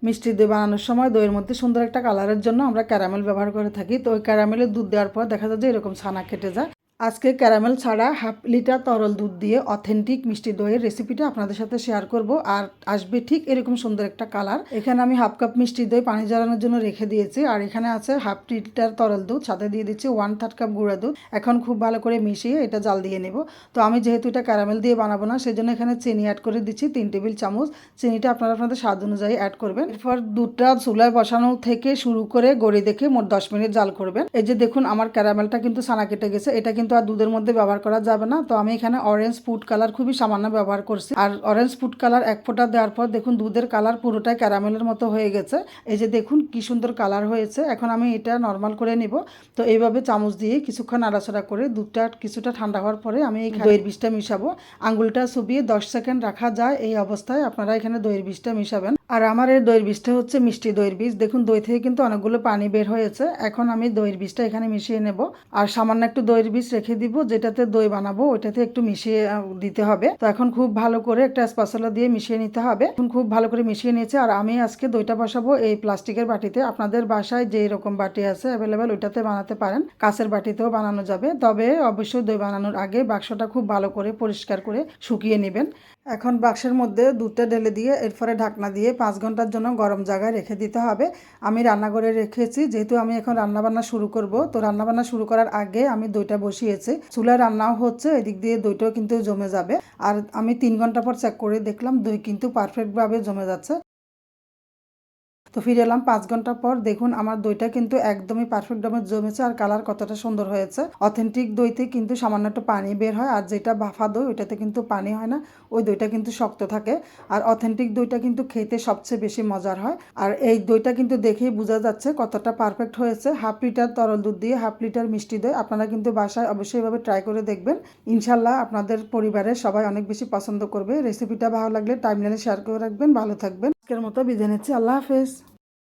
মিষ্টি দই বানানোর সময় দইয়ের মধ্যে সুন্দর একটা কালারের জন্য আমরা ক্যারামেল ব্যবহার করে থাকি। তো ওই ক্যারামেলের দুধ দেওয়ার পর দেখা যায় যে এরকম ছানা কেটে যায়। আজকে ক্যারামেল ছাড়া 1/2 লিটার তরল দুধ দিয়ে অথেন্টিক মিষ্টি দইয়ের রেসিপিটা আপনাদের সাথে শেয়ার করব। আর আসবে ঠিক এরকম সুন্দর একটা কালার। এখানে আমি 1/2 কাপ মিষ্টি দই পানি জ্বালানোর জন্য রেখে দিয়েছি। আর এখানে আছে 1/2 লিটার তরল দুধ, সাথে দিয়ে দিচ্ছি 1/3 কাপ গুঁড়া দুধ। এখন খুব ভালো করে মিশিয়ে এটা জাল দিয়ে নেব। তো আমি যেহেতু এটা ক্যারামেল দিয়ে বানাবো না, সেজন্য এখানে চিনি অ্যাড করে দিচ্ছি 3 টেবিল চামচ। চিনিটা আপনারা আপনাদের স্বাদ অনুযায়ী অ্যাড করবেন। এরপর দুধটা চুলায় বসানো থেকে শুরু করে গড়ি দেখে মোট 10 মিনিট জাল করবেন। এই যে দেখুন আমার ক্যারামেলটা কিন্তু ছানা কেটে গেছে। এটা কিন্তু আর দুধের মধ্যে ব্যবহার করা যাবে না। তো আমি এখানে অরেঞ্জ ফুড কালার খুবই সামান্য ব্যবহার করছি। আর অরেঞ্জ ফুড কালার 1 ফোঁটা দেওয়ার পর দেখুন দুধের কালার পুরোটাই ক্যারামেলের মতো হয়ে গেছে। এই যে দেখুন কি সুন্দর কালার হয়েছে। এখন আমি এটা নর্মাল করে নিব। তো এইভাবে চামচ দিয়ে কিছুক্ষণ নাড়াচাড়া করে দুধটা কিছুটা ঠান্ডা হওয়ার পরে আমি এই দইয়ের বীজটা মিশাবো। আঙুলটা চুবিয়ে 10 সেকেন্ড রাখা যায়। এই অবস্থায় আপনারা এখানে দইয়ের বীজটা মিশাবেন। আর আমার এই দইয়ের বীজটা হচ্ছে মিষ্টি দইয়ের বীজ। দেখুন দই থেকে কিন্তু অনেকগুলো পানি বের হয়েছে। এখন আমি দইয়ের বীজটা এখানে মিশিয়ে নেব। আর সামান্য একটু দইয়ের বীজ রেখে দিব, যেটাতে দই বানাবো ওইটাতে একটু মিশিয়ে দিতে হবে। তো এখন খুব ভালো করে একটা স্প্যাচুলা দিয়ে মিশিয়ে নিতে হবে। এখন খুব ভালো করে মিশিয়ে নিয়েছে। আর আমি আজকে দইটা বসাবো এই প্লাস্টিকের বাটিতে। আপনাদের বাসায় যে রকম বাটি আছে অ্যাভেলেবেল ওইটাতে বানাতে পারেন, কাঁচের বাটিতেও বানানো যাবে। তবে অবশ্যই দই বানানোর আগে বাক্সটা খুব ভালো করে পরিষ্কার করে শুকিয়ে নেবেন। এখন বাক্সের মধ্যে দুধটা ঢেলে দিয়ে এরপরে ঢাকনা দিয়ে 5 ঘন্টার জন্য গরম জায়গায় রেখে দিতে হবে। আমি রান্নাঘরে রেখেছি, যেহেতু আমি এখন রান্নাবান্না শুরু করব। তো রান্নাবান্না শুরু করার আগে আমি দইটা বসিয়েছি। চুলায় রান্নাও হচ্ছে, এদিক দিয়ে দইটাও কিন্তু জমে যাবে। আর আমি 3 ঘন্টা পর চেক করে দেখলাম দই কিন্তু পারফেক্টভাবে জমে যাচ্ছে। তো ফিরে এলাম 5 ঘন্টা পর। দেখুন আমার দইটা কিন্তু একদমই পারফেক্টভাবে জমেছে। আর কালার কতটা সুন্দর হয়েছে। অথেন্টিক দইতে কিন্তু সামান্য একটু পানি বের হয়, আর যেটা বাফা দই ওইটাতে কিন্তু পানি হয় না। ওই দইটা কিন্তু শক্ত থাকে। আর অথেন্টিক দইটা কিন্তু খেতে সবচেয়ে বেশি মজার হয়। আর এই দইটা কিন্তু দেখেই বোঝা যাচ্ছে কতটা পারফেক্ট হয়েছে। 1/2 লিটার তরল দুধ দিয়ে 1/2 লিটার মিষ্টি দই। আপনারা কিন্তু বাসায় অবশ্যই এভাবে ট্রাই করে দেখবেন। ইনশাল্লাহ আপনাদের পরিবারের সবাই অনেক বেশি পছন্দ করবে। রেসিপিটা ভালো লাগলে টাইমলাইনে শেয়ার করে রাখবেন। ভালো থাকবেন। আজকের মতো বিদায় নিচ্ছি। আল্লাহ হাফেজ।